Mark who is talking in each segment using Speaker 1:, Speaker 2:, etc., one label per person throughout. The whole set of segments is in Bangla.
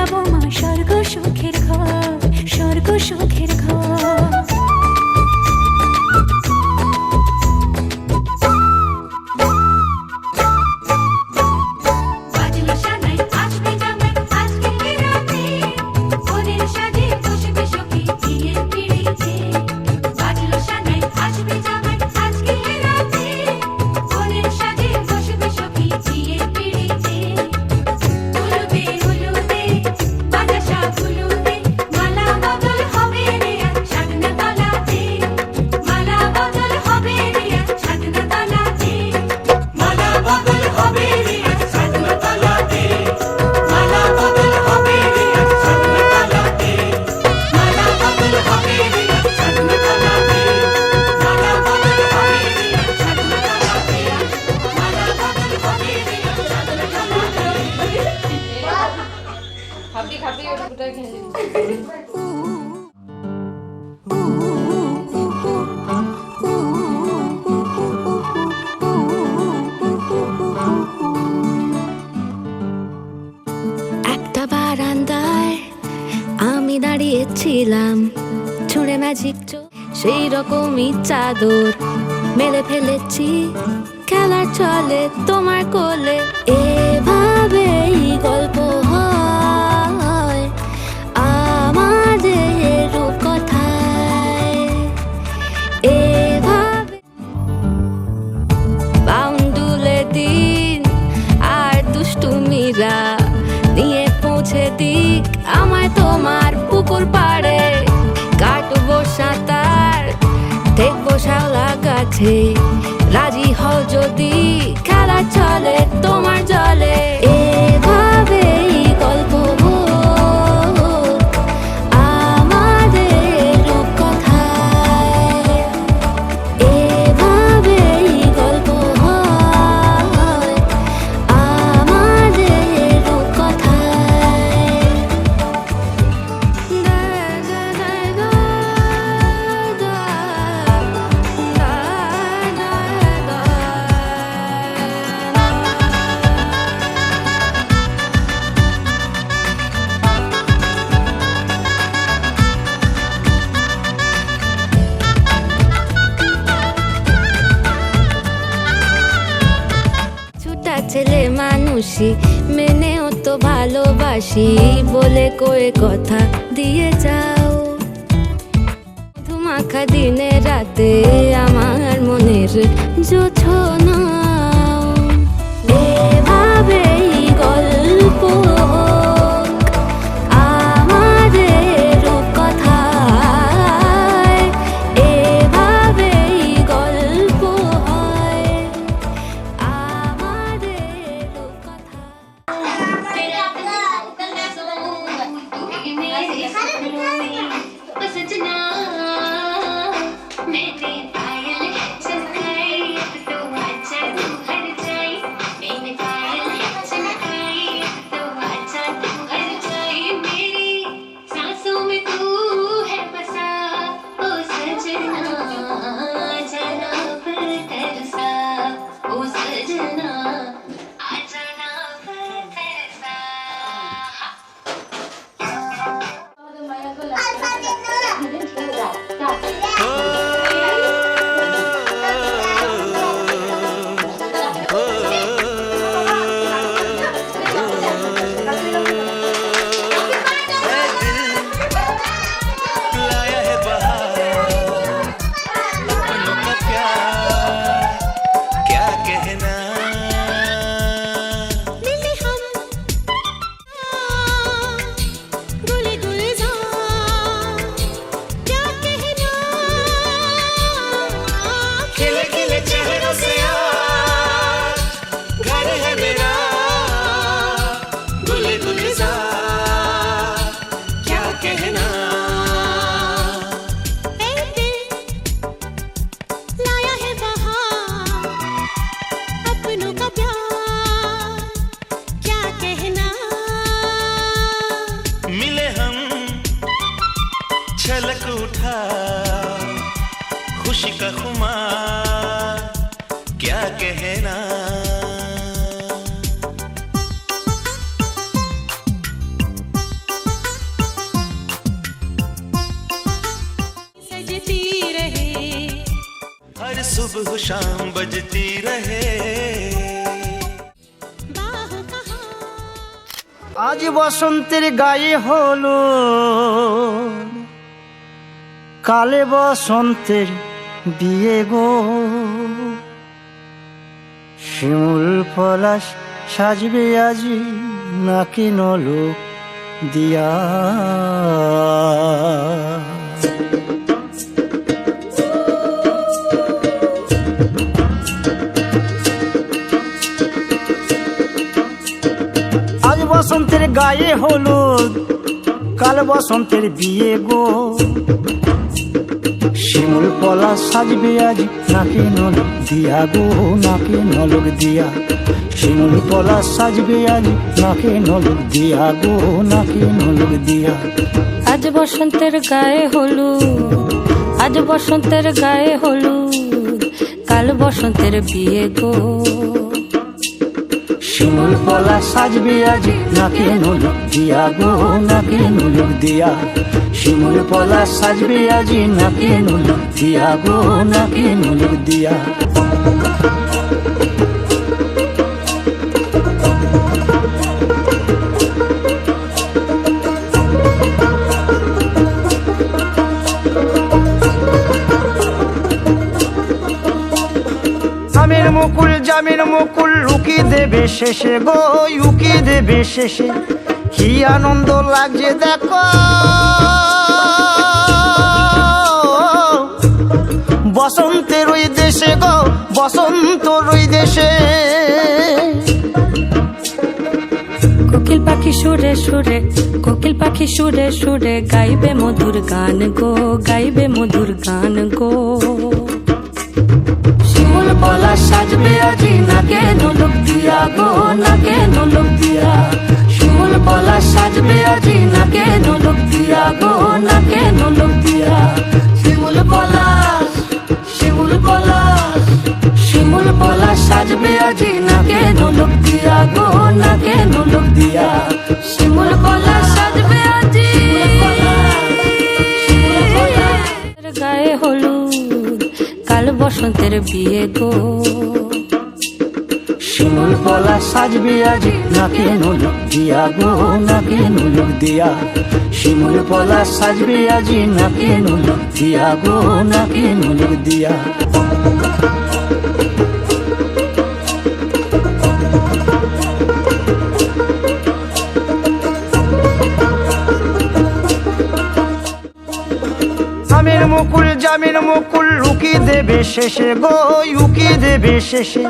Speaker 1: সাজাবো মা স্বর্গ সুখের ঘর, স্বর্গ সুখের ঘর।
Speaker 2: একটা বারান্দায় আমি দাঁড়িয়েছিলাম, ছুঁড়ে ম্যাজিক সেই রকমই চাদর মেলে ফেলেছি, খেলার চলে তোমার কোলে। এভাবেই গল্প হয় আমাদের রূপকথায়, এভাবে বাউন্ডুলে দিন আর দুষ্টুমিরা নিয়ে পৌঁছে দিক আমায় তোমার পুকুর পাড়ে। কাটবো সাঁতার, দেখবো শ্যাওলা গাছে, রাজি হও যদি খেলা চলে তোমার জলে। এভাবেই গল্প হোক আমাদের রূপকথায়, এভাবেই গল্প হয় আমাদের রূপকথায়। ছোটা ছেলে মানুষই মেনেও তো ভালোবাসি বলে কয়ে কথা দিয়ে যাও। ধুমাখা দিনে রাতে আমার মনের জোছনা, এভাবেই গল্প হোক আমাদের রূপকথায়, এভাবেই গল্প হয় আমাদের রূপকথায়।
Speaker 3: छलक उठा खुशी का खुमार, क्या कहना। सुबह शाम बजती रहे।
Speaker 4: আজ বসন্তের গায়ে হলো, কালে বসন্তের বিয়ে গো। শিমুল পলাশ সাজবে আজি নাকি নলক দিয়া। আজ বসন্তের গায়ে হলুদ, কাল বসন্তের বিয়ে গো। শিমুল পলাশ সাজবে আজ নাকি নলক দিয়া গো, নাকি নলক দিয়া। শিমুল পলাশ সাজবে আজ নাকি নলক দিয়া গো, নাকি নলক দিয়া।
Speaker 2: আজ বসন্তের গায়ে হলুদ, আজ বসন্তের গায়ে হলুদ, কাল বসন্তের বিয়ে গো।
Speaker 4: শিমুল পলাশ সাজবে আজ নাকি নলক দিয়া গো, নাকি নলক দিয়া। শিমুল পলাশ সাজবে আজ নাকি নলক দিয়া গো, নাকি নলক দিয়া। জামের মুকুল জামের মুকুল লুকি দেবে শেষে গো, লুকি দেবে শেষে। কি আনন্দ লাগছে দেখো, বসন্তের ওই দেশে গো, বসন্তর ওই দেশে।
Speaker 2: কোকিল পাখি সুরে সুরে, কোকিল পাখি সুরে সুরে গাইবে মধুর গান গো, গাইবে মধুর গান গো।
Speaker 4: শিমুল পলাশ সাজবে আজি নাকে নলক দিয়া গো, নাকে নলক দিয়া। শিমুল পলাশ সাজবে আজি নাকে নলক দিয়া গো, নাকে নলক দিয়া। শিমুল পলাশ, শিমুল পলাশ, শিমুল পলাশ সাজবে আজি নাকে নলক দিয়া গো, নাকে নলক দিয়া। শিমুল পলাশ সাজবে আজি
Speaker 2: গায়ে হলুদ, কাল বসন্তের বিয়ে গো।
Speaker 4: শিমুল পলাশ সাজবে আজি নাকে নলক দিয়া গো, নাকে নলক দিয়া। শিমুল পলাশ সাজবে আজি নাকে নলক দিয়া গো, নাকে নলক দিয়া। জামের মুকুল জামের মুকুল লুকি দেবে শেষে গো, লুকি দেবে শেষে।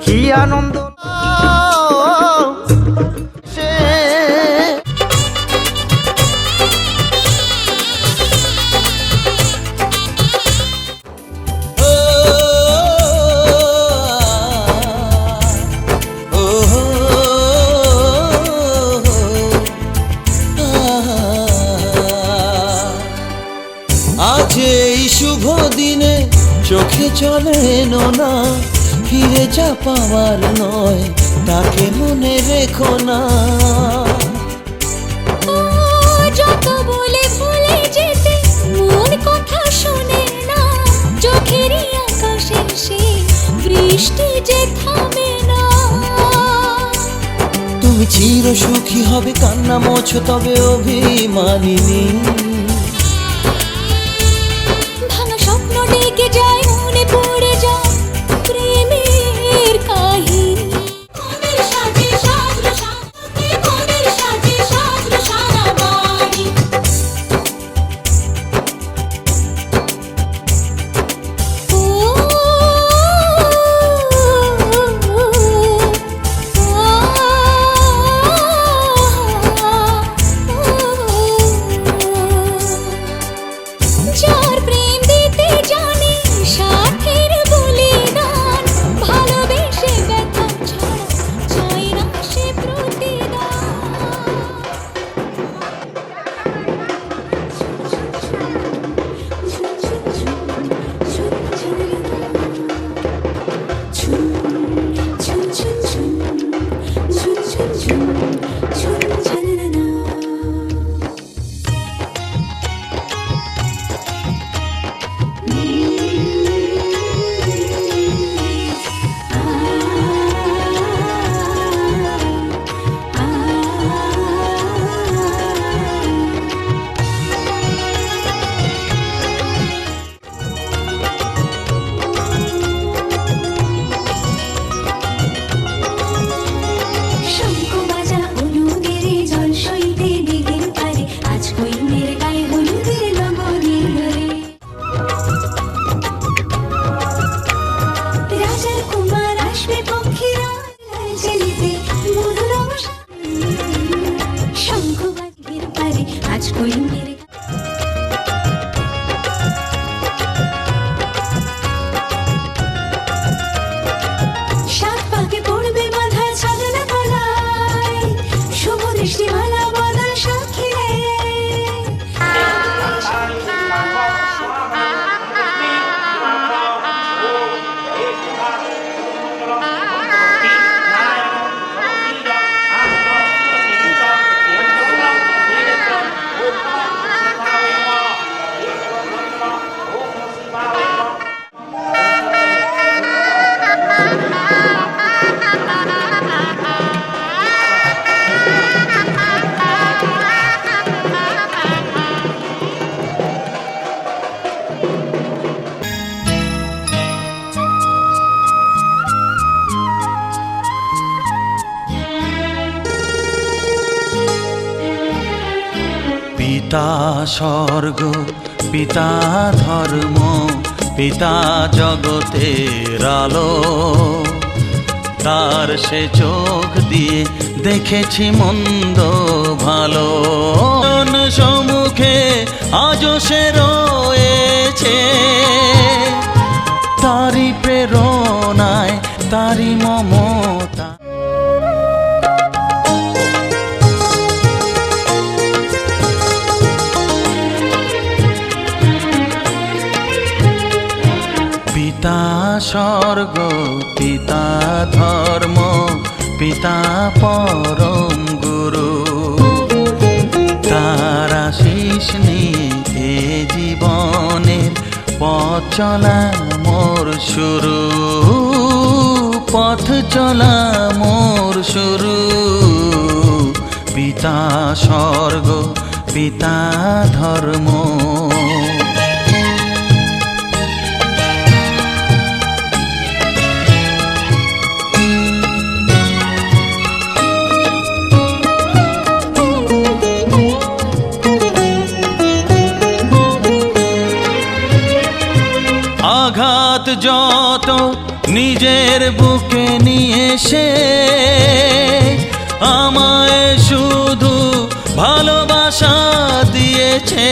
Speaker 4: কি আনন্দ
Speaker 5: আজ এই শুভ দিনে চোখে চলে না, ফিরে যা পাওয়ার নয় তাকে মনে রেখো না।
Speaker 1: যত বলে ভুলে যেতে মন কথা শোনে না, চোখেরই আকাশে সে বৃষ্টি যে থামে না।
Speaker 5: তুমি চির সুখী হবে কান্না মোছো তবে অভিমানিনী।
Speaker 1: ভাঙা স্বপ্ন ডেকে যায় মনে পড়ে যায় প্রেমের কাহিনী। মনের সাজে সাজলো সাজে, মনের সাজে সাজলো সারা বাড়ি। ও
Speaker 3: পিতা স্বর্গ, পিতা ধর্ম, পিতা জগতের আলো। তার সে চোখ দিয়ে দেখেছি মন্দ ভালো। সম্মুখে আজও সে রয়েছে, তারি প্রেরণায়, তারি মমতা। পিতা স্বর্গ, পিতা ধর্ম, পিতা পরম গুরু। তার আশিস নিয়ে জীবনের পথ চলা মোর শুরু, পথ চলা মোর শুরু। পিতা স্বর্গ, পিতা ধর্ম। আঘাত যত নিজের বুকে নিয়ে সে আমায় শুধু ভালোবাসা দিয়েছে।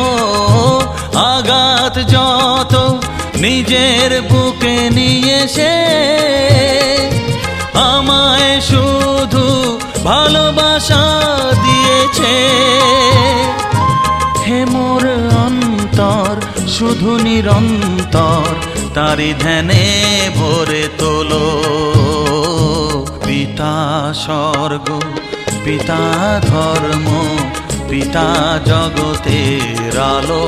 Speaker 3: ও আঘাত যত নিজের বুকে নিয়ে সে আমায় শুধু ভালোবাসা দিয়েছে। হে মোর অন্তর শুধু নিরন্তর তারি ধ্যানে ভরে তোলো। পিতা স্বর্গ, পিতা ধর্ম, পিতা জগতের আলো।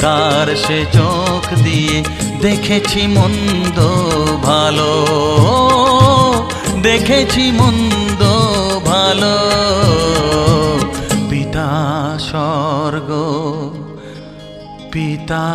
Speaker 3: তার সে চোখ দিয়ে দেখেছি মন্দ ভালো, দেখেছি মন্দ ভালো। পিতা স্বর্গ, পিতা